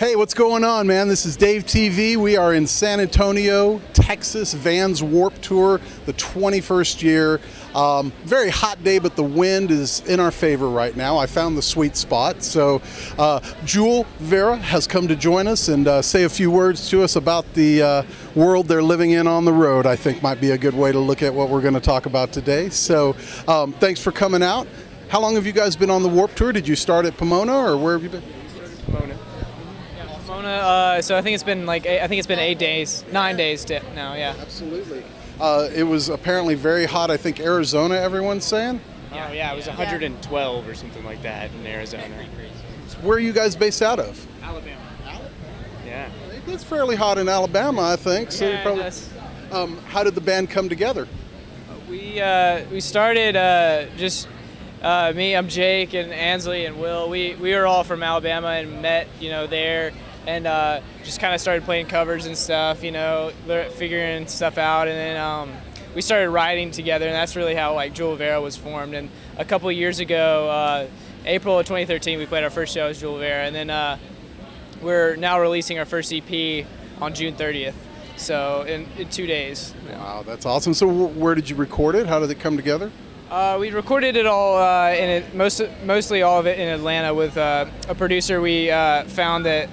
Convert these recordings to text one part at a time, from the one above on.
Hey, what's going on, man? This is DaveTV. We are in San Antonio, Texas, Vans Warped Tour, the 21st year. Very hot day, but the wind is in our favor right now. I found the sweet spot. So JULE VERA has come to join us and say a few words to us about the world they're living in on the road. I think might be a good way to look at what we're going to talk about today. So thanks for coming out. How long have you guys been on the Warped Tour? Did you start at Pomona, or where have you been? Pomona. So I think it's been 8 days, 9 days now. Yeah. Absolutely. It was apparently very hot. I think Arizona, everyone's saying. Oh yeah, it was 112 or something like that in Arizona. Where are you guys based out of? Alabama. Yeah. It's fairly hot in Alabama, I think. So yeah, probably, how did the band come together? We started just me. I'm Jake and Ansley and Will. We were all from Alabama and met there. And just kind of started playing covers and stuff, figuring stuff out, and then we started writing together, and that's really how JULE VERA was formed. And a couple of years ago, April of 2013, we played our first show as JULE VERA, and then we're now releasing our first EP on June 30th, so in 2 days. Wow, that's awesome. So where did you record it? How did it come together? We recorded it all, mostly all of it in Atlanta with a producer. We found that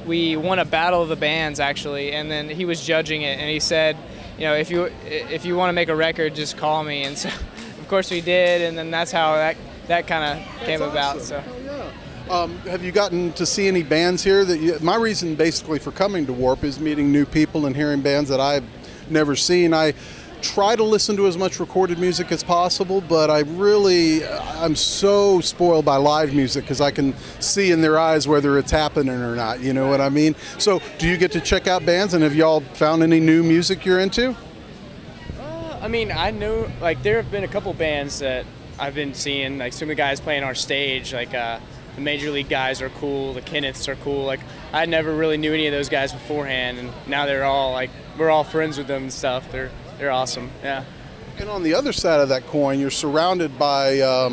we won a battle of the bands actually, and then he was judging it, and he said, if you want to make a record, just call me. And so, of course, we did, and then that's how that kind of came about. So. Oh, yeah. Have you gotten to see any bands here? My reason basically for coming to Warp is meeting new people and hearing bands that I've never seen. I try to listen to as much recorded music as possible, but I'm so spoiled by live music because I can see in their eyes whether it's happening or not, you know what I mean? So do you get to check out bands, and have y'all found any new music you're into? I know there have been a couple bands that I've been seeing, some of the guys playing our stage, the Major League guys are cool, the Kenneths are cool. I never really knew any of those guys beforehand, and now they're all we're all friends with them and stuff. They're awesome, yeah. And on the other side of that coin, you're surrounded by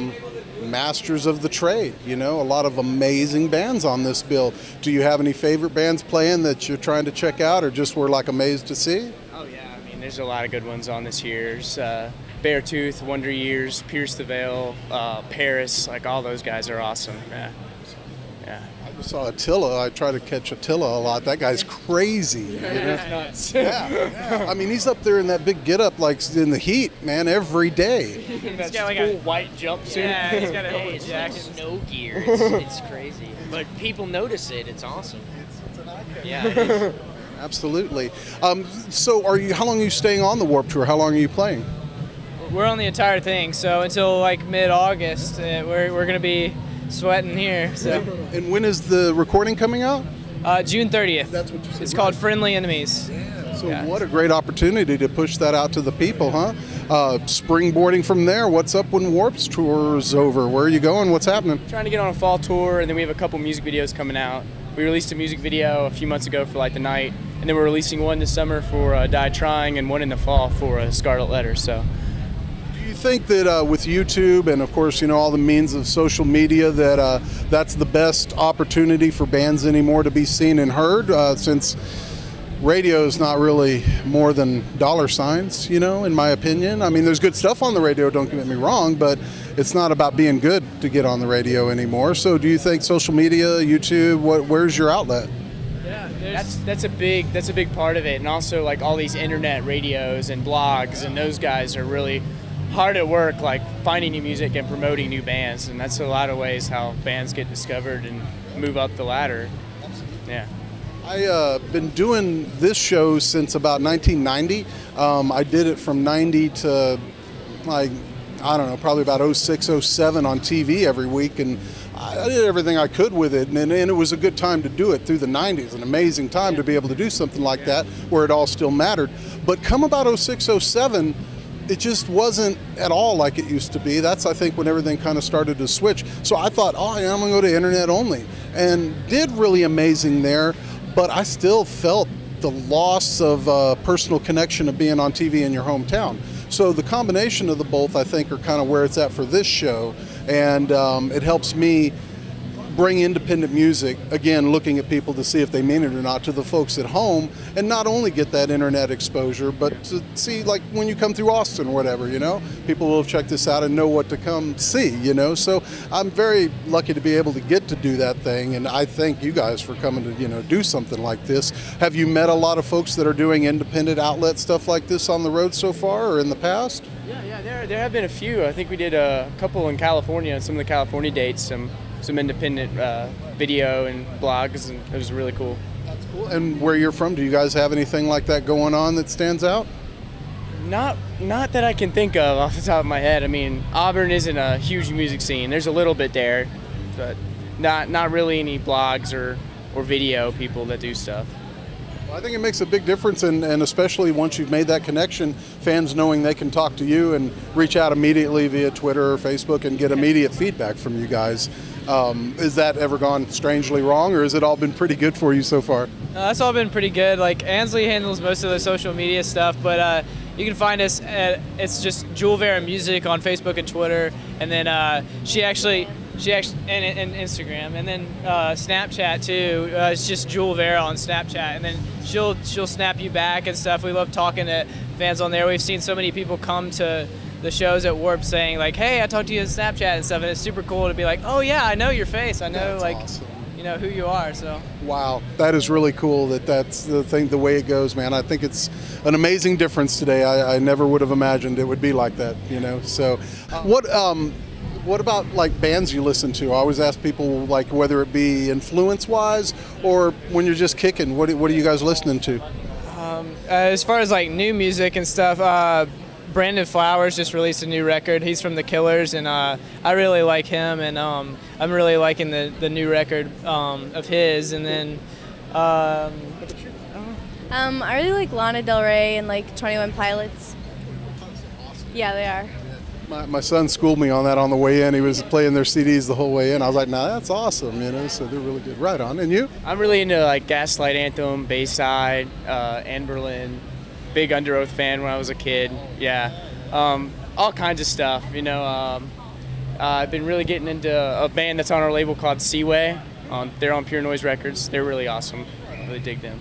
masters of the trade, a lot of amazing bands on this bill. Do you have any favorite bands playing that you're trying to check out, or just were amazed to see? Oh yeah, there's a lot of good ones on this year's. Beartooth, Wonder Years, Pierce the Veil, Paris, all those guys are awesome, yeah. I just saw Attila. I try to catch Attila a lot. That guy's crazy. Nuts. Yeah. He's up there in that big get-up, in the heat, man, every day. He's got a white jumpsuit. Yeah, he's got a whole jacket. Snow gear. It's crazy. People notice it. It's awesome. It's an icon. Yeah, it is. Absolutely. So how long are you staying on the Warped Tour? How long are you playing? We're on the entire thing, so until mid-August, we're going to be sweating here. So. And when is the recording coming out? June 30th. That's what you said. It's called Friendly Enemies. Yeah. So what a great opportunity to push that out to the people, huh? Springboarding from there. What's up when Warp's tour is over? Where are you going? What's happening? Trying to get on a fall tour, and then we have a couple music videos coming out. We released a music video a few months ago for The Night, and then we're releasing one this summer for Die Trying, and one in the fall for Scarlet Letter. So. Do you think that with YouTube and, of course, all the means of social media, that that's the best opportunity for bands anymore to be seen and heard, since radio is not really more than dollar signs, in my opinion? There's good stuff on the radio, don't get me wrong, but it's not about being good to get on the radio anymore. So do you think social media, YouTube, where's your outlet? Yeah, that's a big part of it, and also all these internet radios and blogs, and those guys are really hard at work, finding new music and promoting new bands, and that's a lot of ways how bands get discovered and move up the ladder. Yeah. I've been doing this show since about 1990. I did it from 90 to I don't know, probably about 06, 07 on TV every week, and I did everything I could with it, and it was a good time to do it through the 90s, an amazing time to be able to do something like that where it all still mattered. But come about 06, 07, it just wasn't at all like it used to be. That's, I think, when everything kind of started to switch. So I thought, I'm going to go to internet only, and did really amazing there, but I still felt the loss of personal connection of being on TV in your hometown. So the combination of the both, I think, are kind of where it's at for this show, and it helps me bring independent music, again, looking at people to see if they mean it or not, to the folks at home, and not only get that internet exposure, but to see, like, when you come through Austin or whatever, you know, people will have checked this out and know what to come see, you know. So I'm very lucky to be able to get to do that thing, and I thank you guys for coming to, you know, do something like this. Have you met a lot of folks that are doing independent outlet stuff like this on the road so far or in the past? Yeah, there have been a few. I think we did a couple in California, some of the California dates, some independent video and blogs, and it was really cool. That's cool. And where you're from, do you guys have anything like that going on that stands out? Not that I can think of off the top of my head. I mean, Auburn isn't a huge music scene. There's a little bit there, but not really any blogs or video people that do stuff. I think it makes a big difference, and especially once you've made that connection, fans knowing they can talk to you and reach out immediately via Twitter or Facebook and get immediate feedback from you guys. Has that ever gone strangely wrong, or has it all been pretty good for you so far? That's all been pretty good. Like, Ansley handles most of the social media stuff, but you can find us at, it's just JULE VERA Music on Facebook and Twitter, and then she actually and Instagram, and then Snapchat too. It's just JULE VERA on Snapchat, and then she'll snap you back and stuff. We love talking to fans on there. We've seen so many people come to the shows at Warp saying like, "Hey, I talked to you on Snapchat and stuff," and it's super cool to be like, "Oh yeah, I know your face. I know That's like awesome. You know who you are." So wow, that is really cool. That's the thing, the way it goes, man. I think it's an amazing difference today. I never would have imagined it would be like that, you know. So, what about like bands you listen to? I always ask people, like, whether it be influence-wise or when you're just kicking. What are you guys listening to? As far as like new music and stuff, Brandon Flowers just released a new record. He's from The Killers, and I really like him, and I'm really liking the new record of his. And then I really like Lana Del Rey and like 21 Pilots. Yeah, they are. My son schooled me on that on the way in. He was playing their CDs the whole way in. I was like, "Nah, that's awesome," you know. So they're really good. Right on. And you? I'm really into like Gaslight Anthem, Bayside, Anne Berlin. Big Under Oath fan when I was a kid. Yeah, all kinds of stuff. You know, I've been really getting into a band that's on our label called Seaway. They're on Pure Noise Records. They're really awesome. I really dig them.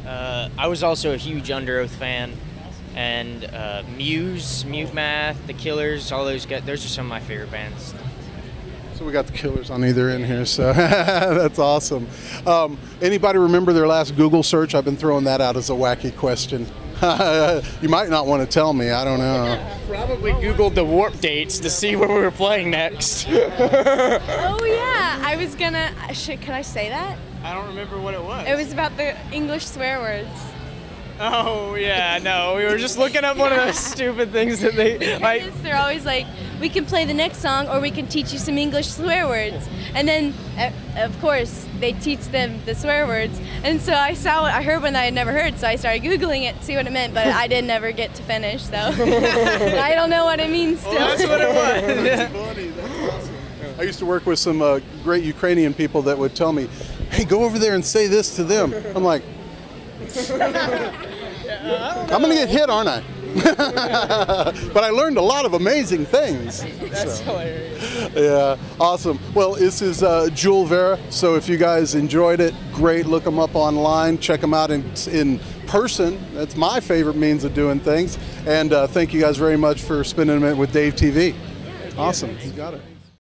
I was also a huge Under Oath fan, and Muse, Mute Math, The Killers, all those guys. Those are some of my favorite bands. So we got The Killers on either end here, so that's awesome. Anybody remember their last Google search? I've been throwing that out as a wacky question. You might not want to tell me, I don't know. Probably Googled the Warp dates to see where we were playing next. Oh yeah, I was gonna. Could I say that? I don't remember what it was. It was about the English swear words. Oh yeah, no, we were just looking up one of those stupid things that they like. They're always like, we can play the next song, or we can teach you some English swear words. And then, of course, they teach them the swear words. And so I heard one that I had never heard, so I started Googling it to see what it meant, but I didn't ever get to finish, so I don't know what it means still. Well, that's what it was. That's funny. That's awesome. I used to work with some great Ukrainian people that would tell me, "Hey, go over there and say this to them." I'm like, I'm going to get hit, aren't I? But I learned a lot of amazing things. That's hilarious. Yeah, awesome. Well, this is JULE VERA, so if you guys enjoyed it, great. Look them up online. Check them out in person. That's my favorite means of doing things. And thank you guys very much for spending a minute with DaveTV. Awesome. You got it.